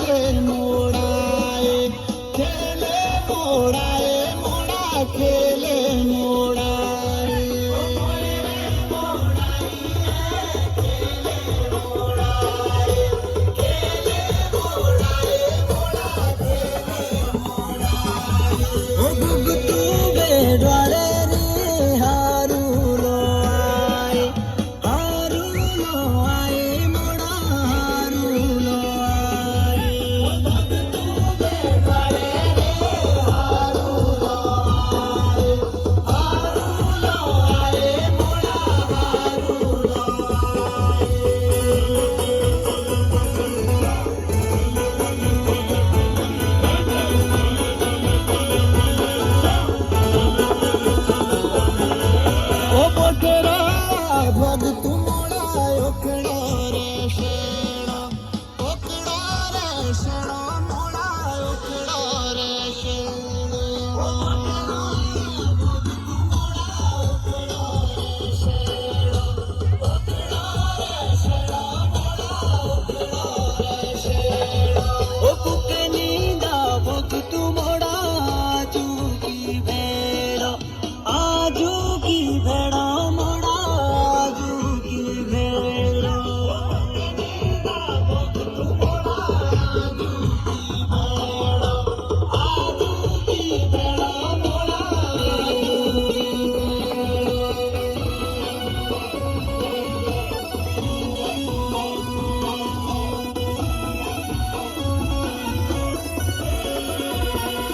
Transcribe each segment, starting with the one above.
रे मोडाए खेले मोडाए मोडा खेले मोडाए ओ गुग तू बेडवाले रे हारूलो आए मोडा हारूलो आए ओ बोटेरा भग तू मोडा ओकड़ा रे शेड़ा मोडा ओकड़ा रे शेड़ा ओ कुके नींदा भग तू मोडा आजू की भेड़ा मोडा आजू की भेड़ा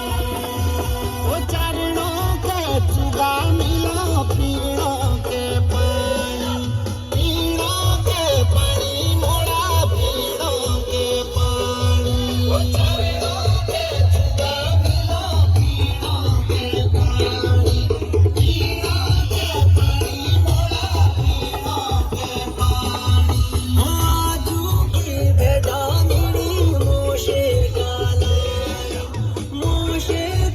ओ चरणों के चुगा मिला पीड़ों के पानी मोड़ा पीड़ों के पानी ओ चरणों के चुगा मिला पीड़ों के पानी मोड़ा पीड़ों के पानी आजू की बेटा मेरी मोशे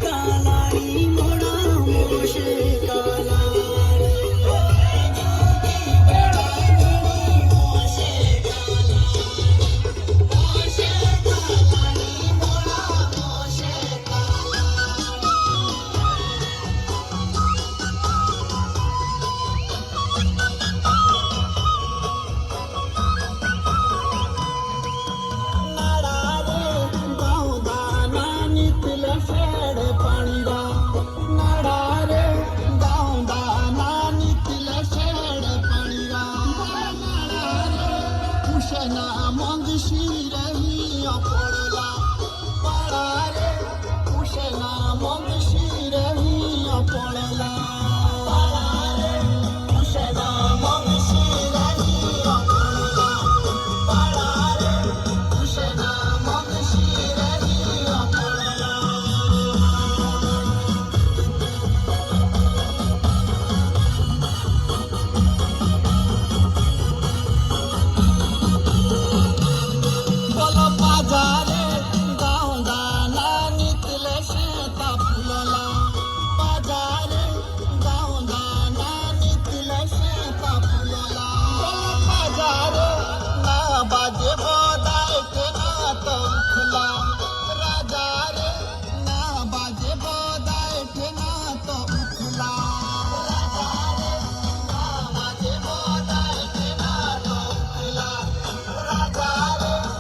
कालाई मोड़ा मोशे कालाई मग शिरही पडला पडा रे उशना मग शिरही पडला उशना मग शिरही पडला पडा रे उशना मग शिरही पडला बोलो बाजारे गावदा नानीतले शेता फुलला बाजारे गावदा नानीतले शेता फुलला बोलो बाजारे ना बाजे बोदाय के ना तो उखला राजा रे ना बाजे बोदाय के ना तो उखला राजा रे ना बाजे बोदाय के ना तो उखला राजा रे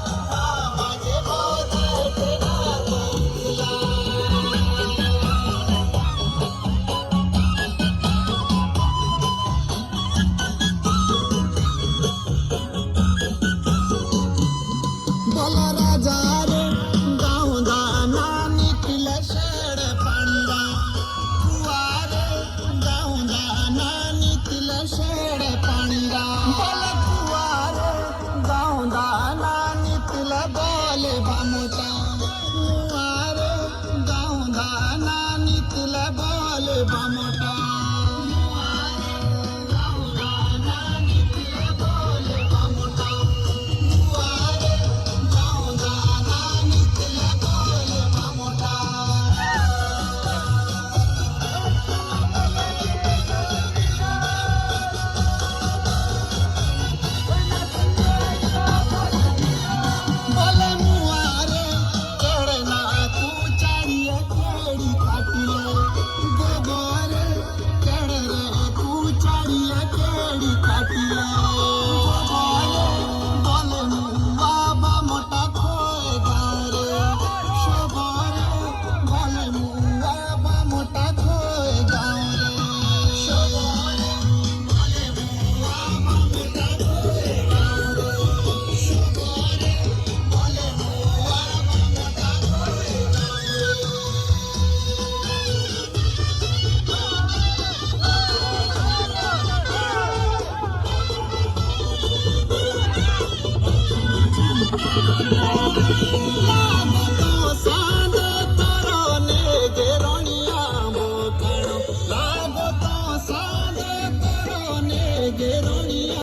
बोला राजा रे गावदा नानीतले शेड पाणीरा कुवारे गावदा नानीतले शेड पाणीरा बोला कुवारे गावदा नानीतले बोले बामुटा